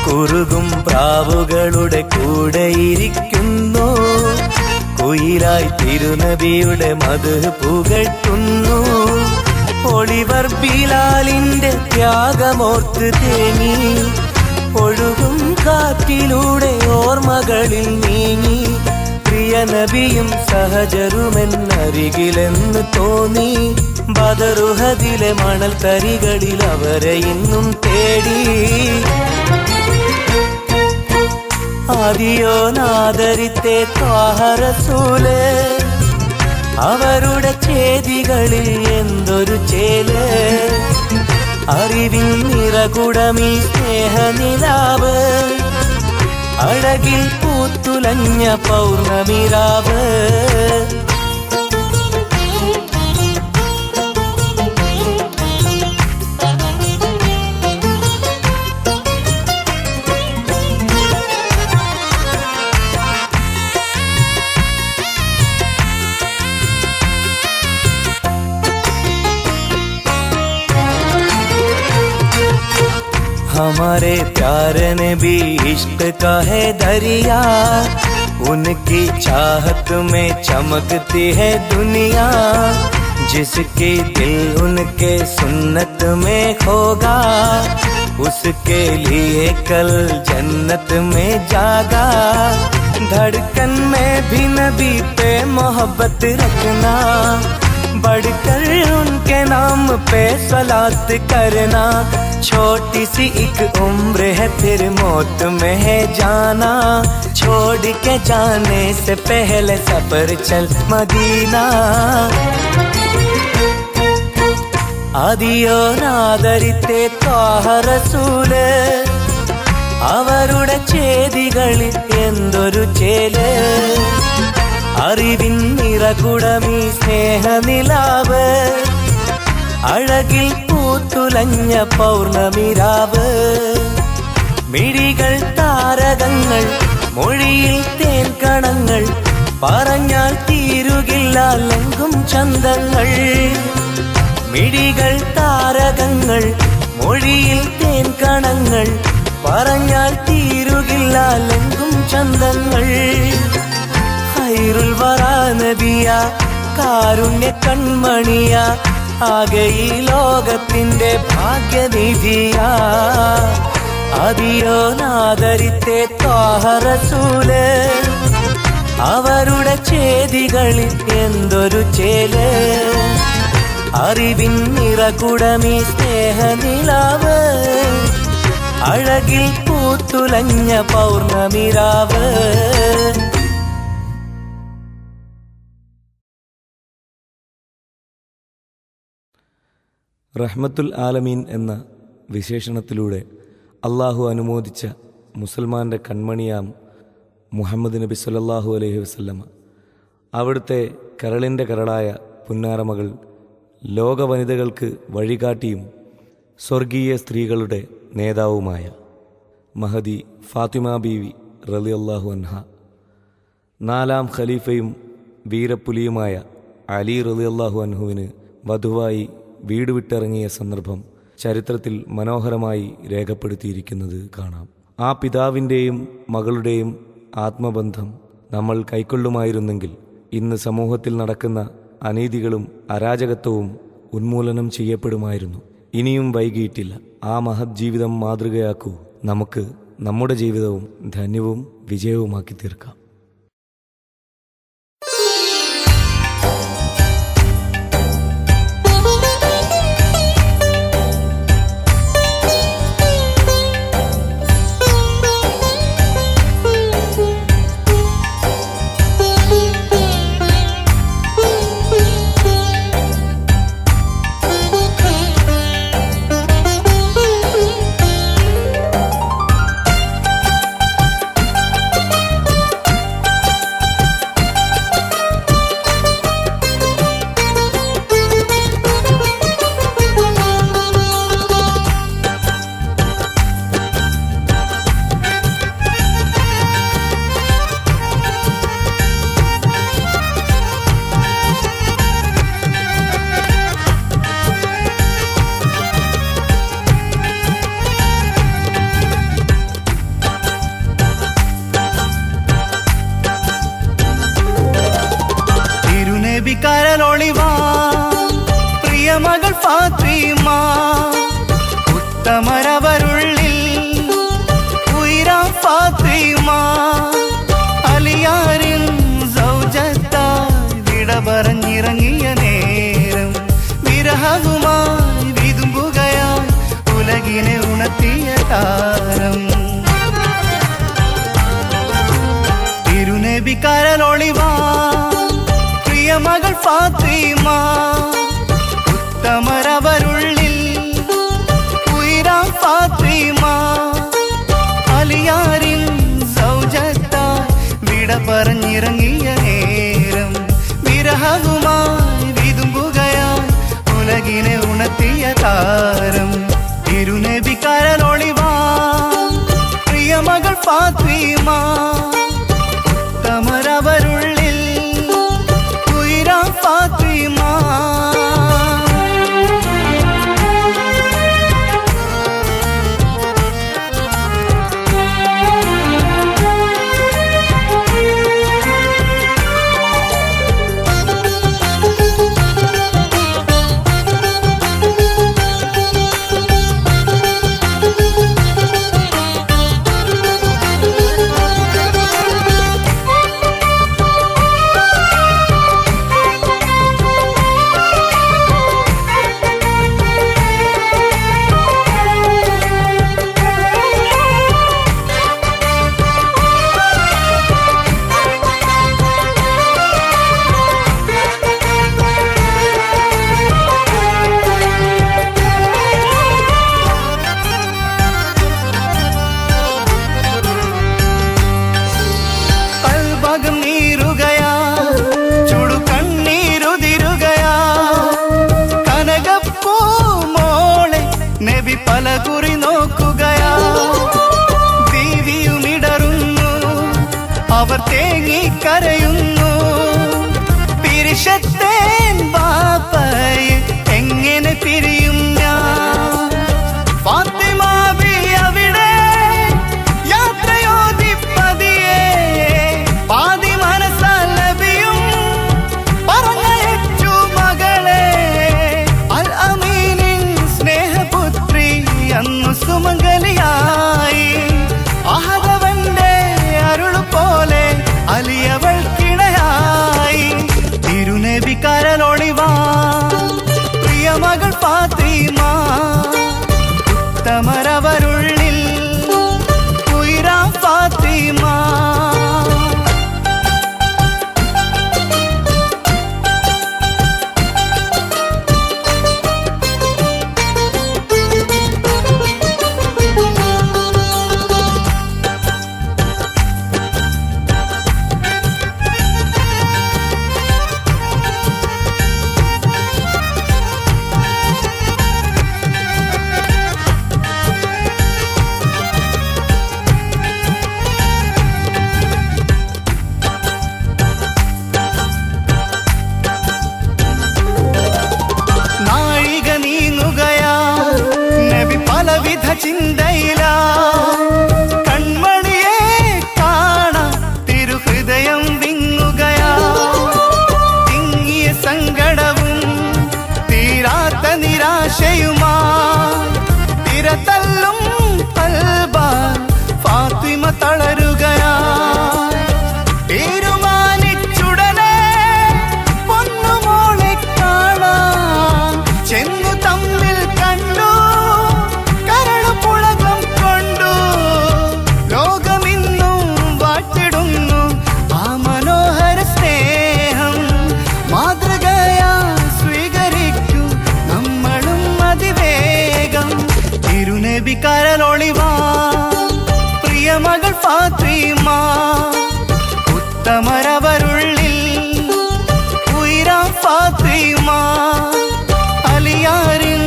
കുറുകും പ്രാവുകളുടെ കൂടെയിരിക്കുന്നു, കുയിലായി തിരുനബിയുടെ മദ്ഹ് പുകഴ്ത്തുന്നു. ഒളിവർ ബിലാലിന്റെ ത്യാഗമോർത്ത് തേങ്ങി, ഒഴുകും കാറ്റിലൂടെ ഓർമ്മകളിൽ നീങ്ങി. പ്രിയ നബിയും സഹചരുമെന്നരികിലെന്ന് തോന്നി, ബദറുഹദിലെ മണൽ തരികളിൽ അവരെ ഇന്നും തേടി. ആദിയോനാദരിത്തെ ത്വാഹ റസൂല്, അവരുടെ ചേതികളിൽ എന്തൊരു ചേല്. അറിവിൻ നിറകുടമീ സ്നേഹനിലാവ്, അഴകിൽ പൂത്തുലഞ്ഞ പൗർണമിരാവ്. हमारे प्यारे नबी इश्क का है दरिया, उनकी चाहत में चमकती है दुनिया. जिसके दिल उनके सुन्नत में होगा, उसके लिए कल जन्नत में जागा. धड़कन में भी नबी पे मोहब्बत रखना, बढ़कर उनके नाम पे सलात करना. छोटी सी एक उम्र है फिर मौत में है जाना, छोड़ के जाने से पहले सफर चल मदीना. ആദിയോനാദരിത്തെ ത്വാഹ റസൂല്, അവരുടെ ചേതികളിൽ എന്തൊരു ചേല്. അറിവിൻ നിറകുടമീ സ്നേഹനിലാവ്, അഴകിൽ പൂത്തുലഞ്ഞ പൗർണമിരാവ്. മിഴികൾ താരകങ്ങൾ, മൊഴിയിൽ തേൻ കണങ്ങൾ, പറഞ്ഞാൽ തീരുകില്ല ലങ്കും ചന്തങ്ങൾ. മിഴികൾ താരകങ്ങൾ, മൊഴിയിൽ തേൻ കണങ്ങൾ, പറഞ്ഞാൽ തീരുകില്ല ലങ്കും ചന്തങ്ങൾ. ഖൈറുൽ വറാ നബിയ, കാരുണ്യ കൺമണിയ, ആകെ ഈ ലോകത്തിന്റെ ഭാഗ്യനിധിയ. ആദിയോനാദരിത്തെ ത്വാഹ റസൂല്, അവരുടെ ചേതികളിൽ എന്തൊരു ചേല്. അറിവിൻ നിറകുടമീ സ്നേഹനിലാവ്, അഴകിൽ പൂത്തുലഞ്ഞ പൗർണമിരാവ്. റഹ്മത്തുൽ ആലമീൻ എന്ന വിശേഷണത്തിലൂടെ അള്ളാഹു അനുമോദിച്ച മുസൽമാൻ്റെ കൺമണിയാം മുഹമ്മദ് നബി സല്ലല്ലാഹു അലൈഹി വസല്ലമ, അവിടുത്തെ കരളിൻ്റെ കരളായ പുന്നാരമകൾ, ലോക വനിതകൾക്ക് വഴികാട്ടിയും സ്വർഗീയ സ്ത്രീകളുടെ നേതാവുമായ മഹദി ഫാത്തിമ ബീവി റളിയല്ലാഹു അൻഹ, നാലാം ഖലീഫയും വീരപ്പുലിയുമായ അലി റളിയല്ലാഹു അൻഹുവിന് വധുവായി വീട് വിട്ടിറങ്ങിയ സന്ദർഭം ചരിത്രത്തിൽ മനോഹരമായി രേഖപ്പെടുത്തിയിരിക്കുന്നത് കാണാം. ആ പിതാവിൻ്റെയും മകളുടെയും ആത്മബന്ധം നമ്മൾ കൈക്കൊള്ളുമായിരുന്നെങ്കിൽ ഇന്ന് സമൂഹത്തിൽ നടക്കുന്ന അനീതികളും അരാജകത്വവും ഉന്മൂലനം ചെയ്യപ്പെടുമായിരുന്നു. ഇനിയും വൈകിയിട്ടില്ല. ആ മഹത് ജീവിതം മാതൃകയാക്കൂ. നമുക്ക് നമ്മുടെ ജീവിതവും ധന്യവും വിജയവുമാക്കി തീർക്കാം. കരളൊളിവാ പ്രിയമകൾ ഫാത്തിമ ഉത്തമരവരുള്ളിൽ ഉയരാം ഫാത്തിമ അലിയാരിൻ സൗജത്തായി വിട പറഞ്ഞിറങ്ങിയ നേരം വിരഹവുമായി വിതുമ്പുകയായി ഉലകിനെ ഉണർത്തിയ താരം തിരുനബി കരളൊളിവാ പ്രിയമകൾ ഫാത്തിമ ഉത്തമരവരുള്ളിൽ ഉയരാം ഫാത്തിമ അലിയാരിൻ സൗജത്തായി വിട പറഞ്ഞിറങ്ങിയ നേരം വിരഹവുമായി വിതുമ്പുകയായി ഉലകിനെ ഉണർത്തിയ താരം തിരുനബി കരളൊളിവാ പ്രിയമകൾ ഫാത്തിമ ഉത്തമരവരുള്ളിൽ ഉയരാം ഫാത്തിമ നബി പല കുറി നോക്കുകയാ ദീവിയുമിടറുന്നു അവർ തേങ്ങിക്കരയുന്നു പിരിശത്തേൻ ബാപ്പയെ എങ്ങനെ പിരിയും ഞാൻ ഫാത്തിമ ബി അവിടെ യാത്രയോതി പതിയെ പാതി മനസ്സാൽ നബിയും പറഞ്ഞയച്ചു മകളെ അൽ അമീനിൻ സ്നേഹപുത്രി അന്നു സുമംഗലിയായി അഹദവന്റെ അരുളു പോലെ അലിയവൾക്കിണയായി തിരുനബി കരളൊളിവാ പ്രിയമകൾ ഫാത്തിമ ഉത്തമരവരുള്ളിൽ ഉയരാം ഫാത്തിമ പലവിധ ചിന്തയില കൺമണിയെ കാണാൻ തിരുഹൃദയം വിങ്ങുകയാ തിങ്ങിയ സങ്കടവും തീരാത്ത നിരാശയുമാ തിരതല്ലും പൽബാൻ ഫാത്തിമ തളരുകയാ തീരുമാനിച്ചുടനെ പൊന്നുമോളെ കാണാൻ ചെന്നു തമ്മിൽ കണ്ടു പുളകം കൊണ്ടു ലോകമിന്നും വാട്ടിടുന്നു ആ മനോഹര സ്നേഹം മാതൃകയാ സ്വീകരിക്കൂ നമ്മളും അതിവേഗം തിരുനബി കരളൊളിവാ പ്രിയമകൾ ഫാത്തിമ ഉത്തമരവരുള്ളിൽ ഉയരാം ഫാത്തിമ അലിയാരിൻ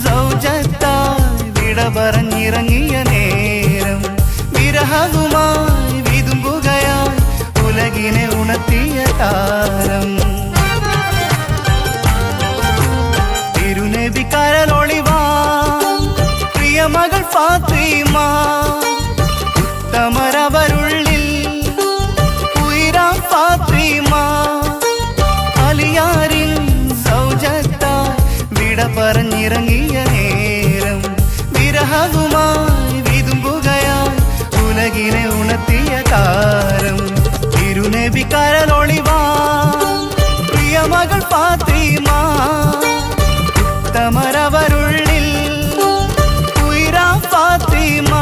സൗജത്തായി പറഞ്ഞിറങ്ങിയ നേരം വിരഹവുമായി വിതുമ്പുകയായി ഉലകിനെ ഉണർത്തിയ താരം തിരുനബി കരളൊളിവാ പ്രിയമകൾ ഫാത്തിമ ഉത്തമരവരുള്ളിൽ ഉയരാം ഫാത്തിമ അലിയാ പറഞ്ഞിറങ്ങിയ നേരം വിരഹവുമായി വിതുമ്പുകയായി ഉലകിനെ ഉണർത്തിയ താരം തിരുനബി കരളൊളിവാ പ്രിയമകൾ ഫാത്തിമ ഉത്തമരവരുള്ളിൽ ഉയരാ ഫാത്തിമ.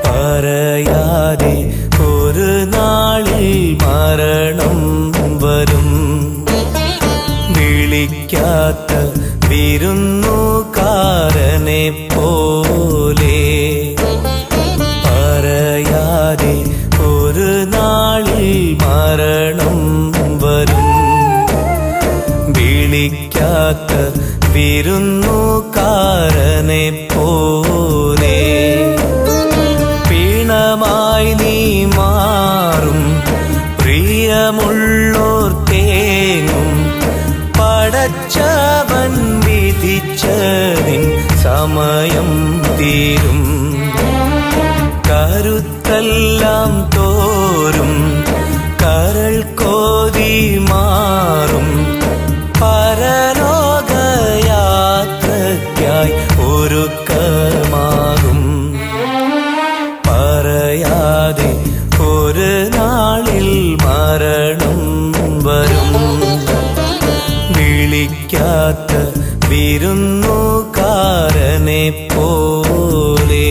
പറയാതെ ഒരു നാളിൽ മരണം വരും, വിളിക്കാത്ത വിരുന്നുകാരനെ പോലെ. പറയാതെ ഒരു നാളിൽ മരണം വരും, വിളിക്കാത്ത വിരുന്നുകാരനെ പോലെ. മായി നീ മാറും പ്രിയമുള്ളോർ തേങ്ങും, പടച്ചവൻ വിധിച്ചതിൻ സമയം തീരും. കരുത്തെല്ലാം തോരും, കരൾ കോതി മാറും, പരലോകയാത്രയ്ക്കായി ഒരുക്കമാകും. പറയാതെ ഒരു നാളിൽ മരണം വരും, വിളിക്കാത്ത വിരുന്നുകാരനെ പോലെ.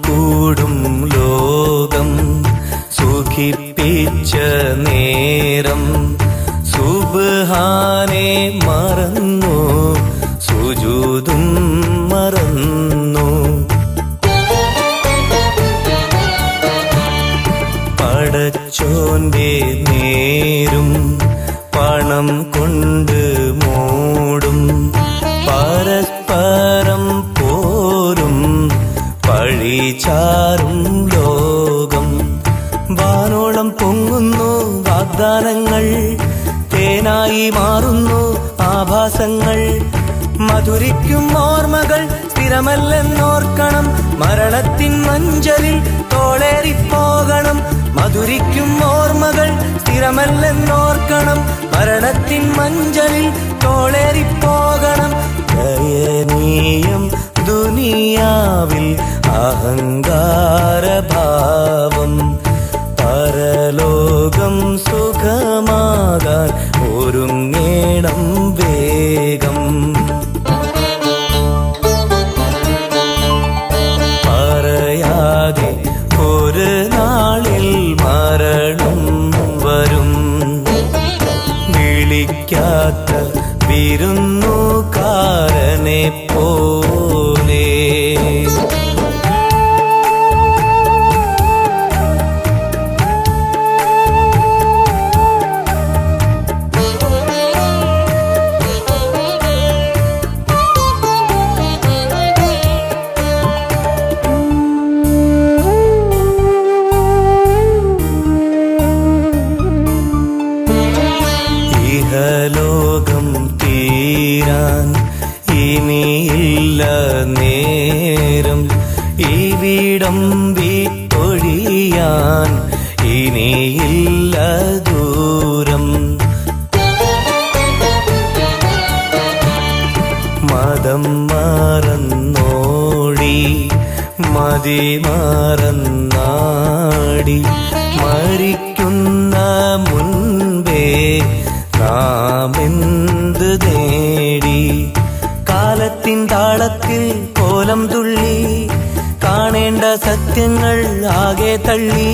കൂടും ലോകം സുഖിപ്പിച്ച നേരം സുബ്ഹാനെ മറന്നു, സുജൂദും മറന്നു. പടച്ചോന്റെ നേരും പണം കൊണ്ട് മൂടും, പരസ്പരം പോരും പഴിചാറും ലോകം. വാനോളം പൊങ്ങുന്നു വാഗ്ദാനങ്ങൾ, തേനായി മാറുന്നു ആഭാസങ്ങൾ. മധുരിക്കും ഓർമ്മകൾ സ്ഥിരമല്ലെന്നോർക്കണം, മരണത്തിൻ മഞ്ചലിൽ തോളേറിപ്പോകണം. മധുരിക്കും ഓർമ്മകൾ സ്ഥിരമല്ലെന്നോർക്കണം, മരണത്തിൻ മഞ്ചലിൽ തോളേറിപ്പോകണം. ദയനീയം ദുനിയാവിൽ അഹങ്കാരഭാവം, പരലോകം സുഖമാകാൻ ഒരുങ്ങേണം വേഗം. പറയാതെ ഒരു നാളിൽ മരണം വരും, വിളിക്കാത്ത വിരുന്നുകാരനെ പോലെ. ലോകം തീരാൻ ഇനിയില്ല നേരം, ഇവിടം വിട്ടൊഴിയാൻ ഇനിയില്ല ദൂരം. മതം മറന്നോടി മതി മറന്നാടി മരിക്കുന്ന മുൻപേ നാം എന്ത് നേടി കാലത്തിൻ താളത്തിൽ കോലം തുള്ളി കാണേണ്ട സത്യങ്ങൾ ആകെ തള്ളി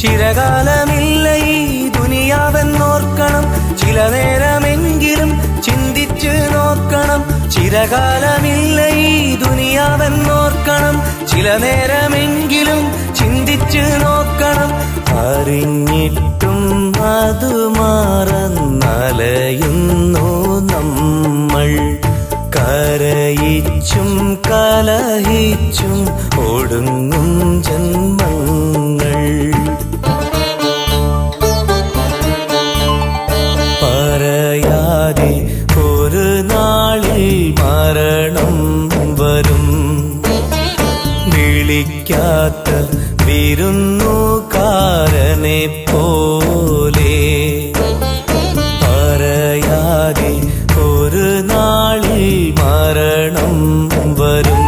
ചിരകാലമില്ല ഈ ദുനിയാവെന്നോർക്കണം ചില നേരമെങ്കിലും ചിന്തിച്ചു നോക്കണം ചിരകാലമില്ല ഈ ദുനിയാവെന്നോർക്കണം ചില നേരമെങ്കിലും ചിന്തിച്ചു നോക്കണം അറിഞ്ഞിട്ടും അത് മറന്നലയുന്നു നമ്മൾ കരയിച്ചും കലഹിച്ചും ഒടുങ്ങും ജന്മങ്ങൾ പറയാതെ ഒരു നാളിൽ മരണം വരും വിളിക്കാത്ത വിരുന്നുകാരനെ പോലെ പറയാതെ ഒരു നാളിൽ മരണം വരും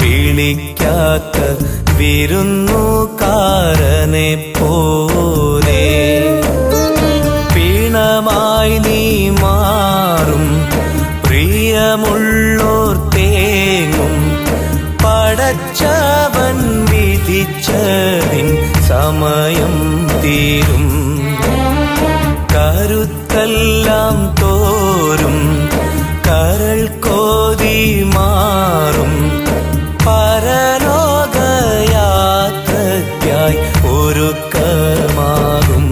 വിളിക്കാത്ത വിരുന്നുകാരനെ പോലെ പിണമായി നീ മാറും പ്രിയമുള്ളോർ തേങ്ങും പടച്ചവൻ വിധിച്ചതിൻ സമയം തീരും കരുത്തെല്ലാം തോരും കരൾ കോതി മാറും പരലോകയാത്രയ്ക്കായി ഒരുക്കമാകും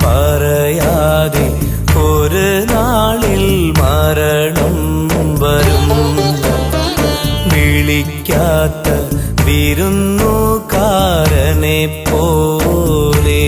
പറയാതെ ഒരു നാളിൽ മരണം വരും വിളിക്കാത്ത വിരുന്നുകാരനെ പോലെ